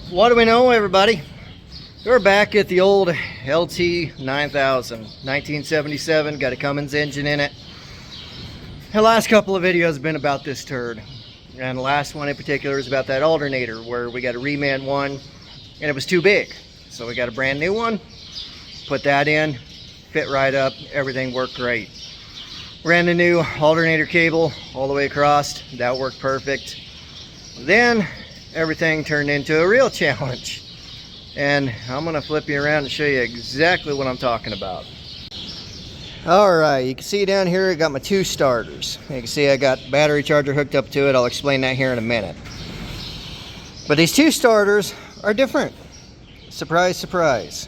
What do we know, everybody? We're back at the old LT9000, 1977, got a Cummins engine in it. The last couple of videos have been about this turd. And the last one in particular is about that alternator where we got a reman one and it was too big. So we got a brand new one, put that in, fit right up, everything worked great. Ran the new alternator cable all the way across, that worked perfect. Then everything turned into a real challenge. And I'm gonna flip you around and show you exactly what I'm talking about. Alright, you can see down here I got my two starters. You can see I got battery charger hooked up to it. I'll explain that here in a minute. But these two starters are different. Surprise, surprise.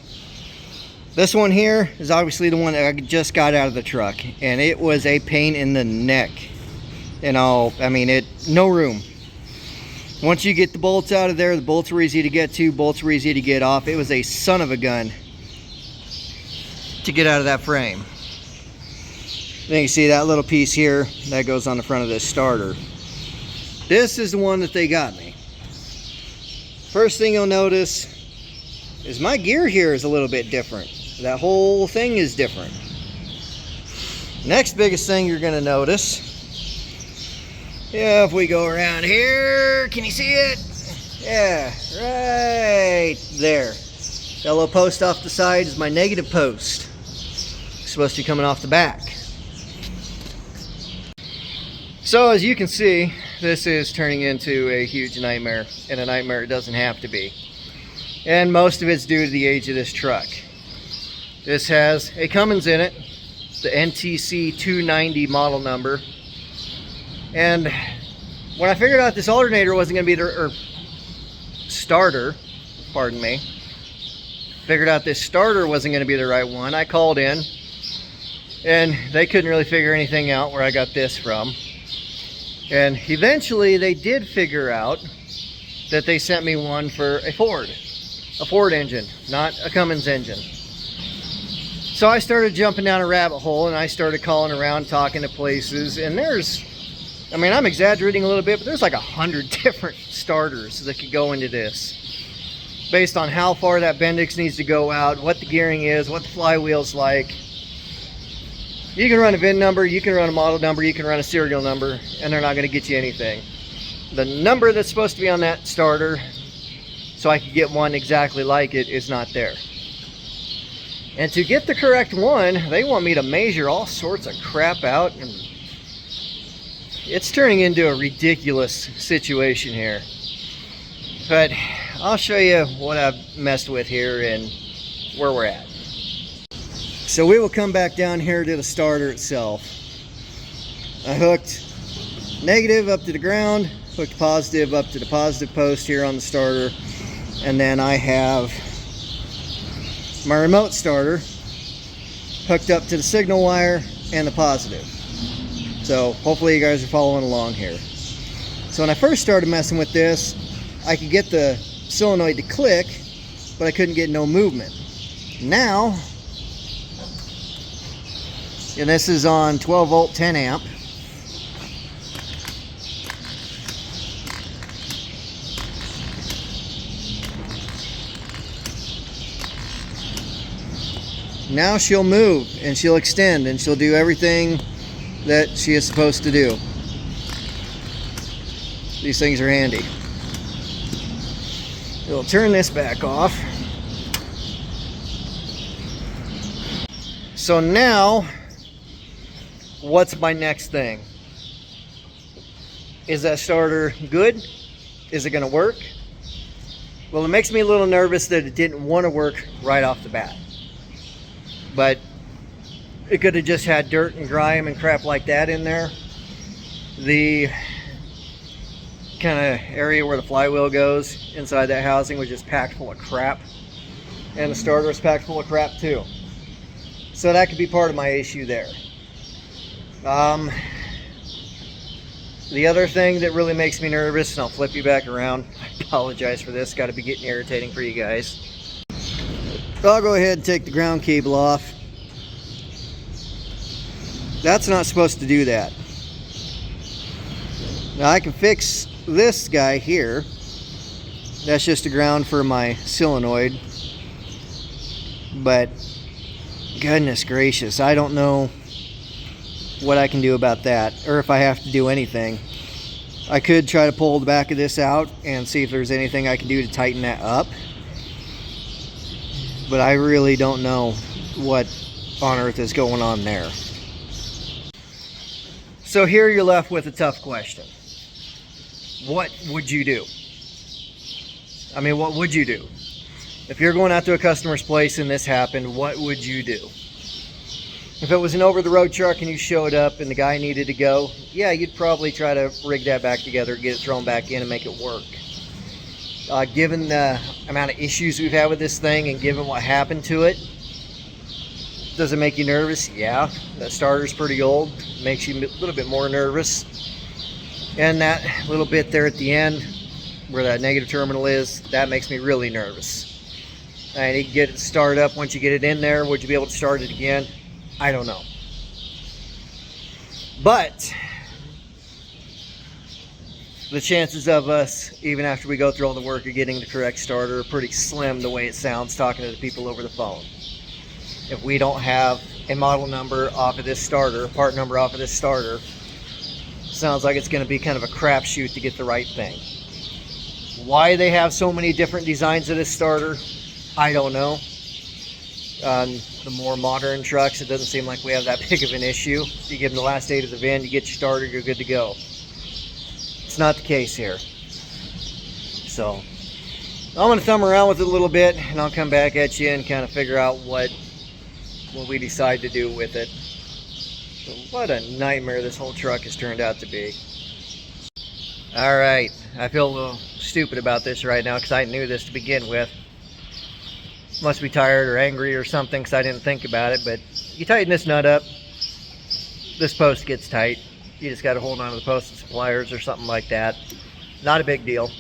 This one here is obviously the one that I just got out of the truck, and it was a pain in the neck. You know, I mean, no room. Once you get the bolts out of there, the bolts were easy to get to, bolts were easy to get off. It was a son of a gun to get out of that frame. Then you see that little piece here, that goes on the front of this starter. This is the one that they got me. First thing you'll notice is my gear here is a little bit different. That whole thing is different. Next biggest thing you're gonna notice, yeah, if we go around here, can you see it? Yeah, right there. That little post off the side is my negative post. It's supposed to be coming off the back. So as you can see, this is turning into a huge nightmare, and a nightmare it doesn't have to be. And most of it's due to the age of this truck. This has a Cummins in it, the NTC 290 model number. And when I figured out this alternator wasn't going to be the starter, pardon me, figured out this starter wasn't going to be the right one, I called in and they couldn't really figure anything out where I got this from. And eventually they did figure out that they sent me one for a Ford engine, not a Cummins engine. So I started jumping down a rabbit hole and I started calling around, talking to places, and I mean, I'm exaggerating a little bit, but there's like 100 different starters that could go into this based on how far that Bendix needs to go out, what the gearing is, what the flywheel's like. You can run a VIN number, you can run a model number, you can run a serial number, and they're not going to get you anything. The number that's supposed to be on that starter, so I could get one exactly like it, is not there. And to get the correct one, they want me to measure all sorts of crap out, and it's turning into a ridiculous situation here. But I'll show you what I've messed with here and where we're at. So we will come back down here to the starter itself. I hooked negative up to the ground, hooked positive up to the positive post here on the starter, and then I have my remote starter hooked up to the signal wire and the positive. So hopefully you guys are following along here. So when I first started messing with this, I could get the solenoid to click, but I couldn't get no movement. Now, and this is on 12 volt 10 amp. Now she'll move and she'll extend and she'll do everything that she is supposed to do. These things are handy. We'll turn this back off. So now, what's my next thing? Is that starter good? Is it going to work? Well, it makes me a little nervous that it didn't want to work right off the bat. But it could have just had dirt and grime and crap like that in there. The kind of area where the flywheel goes inside that housing was just packed full of crap. And the starter was packed full of crap too. So that could be part of my issue there. The other thing that really makes me nervous, and I'll flip you back around, I apologize for this, got to be getting irritating for you guys. I'll go ahead and take the ground cable off. That's not supposed to do that. Now I can fix this guy here That's just a ground for my solenoid. But goodness gracious, I don't know what I can do about that, or if I have to do anything. I could try to pull the back of this out and see if there's anything I can do to tighten that up, but I really don't know what on earth is going on there. So here you're left with a tough question. What would you do? I mean, what would you do? If you're going out to a customer's place and this happened, what would you do? If it was an over-the-road truck and you showed up and the guy needed to go, yeah, you'd probably try to rig that back together, get it thrown back in and make it work. Given the amount of issues we've had with this thing and given what happened to it, does it make you nervous? Yeah, that starter's pretty old, makes you a little bit more nervous. And that little bit there at the end, where that negative terminal is, that makes me really nervous. I need to get it started up. Once you get it in there, would you be able to start it again? I don't know. But the chances of us, even after we go through all the work of getting the correct starter, are pretty slim the way it sounds talking to the people over the phone. If we don't have a model number off of this starter, a part number off of this starter, sounds like it's going to be kind of a crapshoot to get the right thing. Why they have so many different designs of this starter, I don't know. The more modern trucks, it doesn't seem like we have that big of an issue. You give them the last 8 of the VIN, you get your starter, you're good to go. It's not the case here. So I'm going to thumb around with it a little bit, and I'll come back at you and kind of figure out what we decide to do with it. But what a nightmare this whole truck has turned out to be. Alright, I feel a little stupid about this right now because I knew this to begin with. Must be tired or angry or something because I didn't think about it, but you tighten this nut up, this post gets tight. You just got to hold on to the post with pliers or something like that. Not a big deal.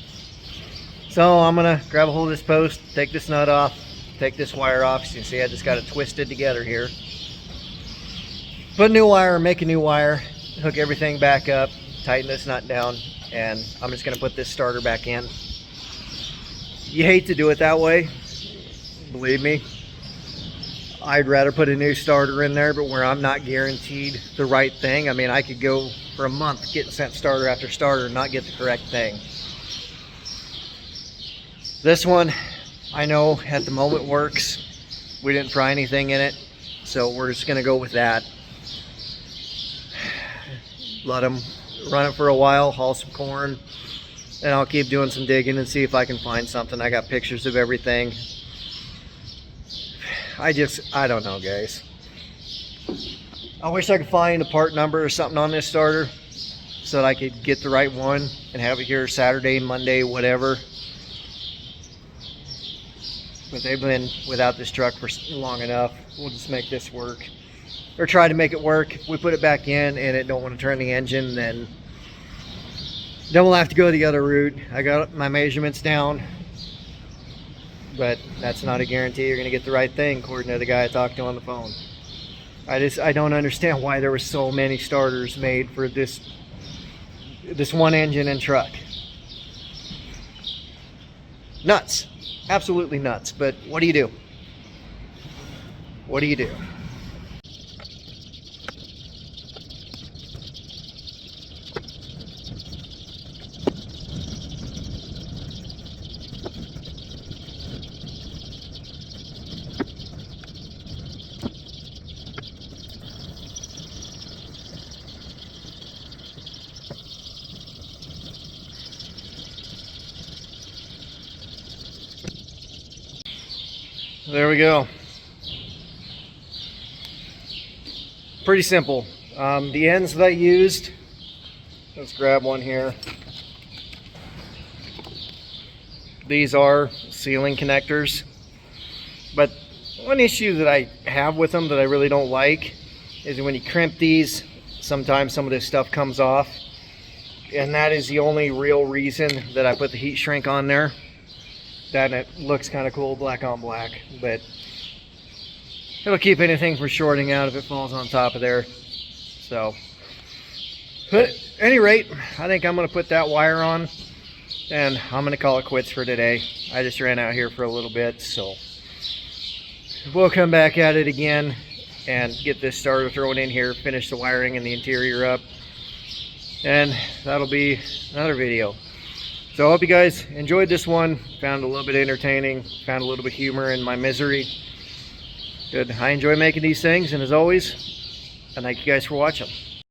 So I'm going to grab a hold of this post, take this nut off, take this wire off. As you can see, I just got it twisted together here. Put a new wire, make a new wire, hook everything back up, tighten this nut down, and I'm just going to put this starter back in. You hate to do it that way. Believe me, I'd rather put a new starter in there, but where I'm not guaranteed the right thing. I mean, I could go for a month getting sent starter after starter and not get the correct thing. This one, I know at the moment works. We didn't fry anything in it, so we're just gonna go with that. Let them run it for a while, haul some corn, and I'll keep doing some digging and see if I can find something. I got pictures of everything. I don't know, guys. I wish I could find a part number or something on this starter so that I could get the right one and have it here Saturday, Monday, whatever. But they've been without this truck for long enough. We'll just make this work, or try to make it work. If we put it back in and it don't want to turn the engine, then we'll have to go the other route. I got my measurements down, but that's not a guarantee you're going to get the right thing, according to the guy I talked to on the phone. I don't understand why there were so many starters made for this one engine and truck. Nuts. Absolutely nuts. But what do you do? What do you do? There we go. Pretty simple. The ends that I used, let's grab one here. These are sealing connectors, but one issue that I have with them that I really don't like is when you crimp these, sometimes some of this stuff comes off, and that is the only real reason that I put the heat shrink on there. That, and it looks kind of cool black on black, but it'll keep anything from shorting out if it falls on top of there. So, but at any rate, I think I'm going to put that wire on And I'm gonna call it quits for today. I just ran out here for a little bit, so we'll come back at it again and get this starter thrown in here, finish the wiring and the interior up, and that'll be another video. So I hope you guys enjoyed this one, found it a little bit entertaining, found a little bit of humor in my misery. Good. I enjoy making these things, and as always, I thank you guys for watching.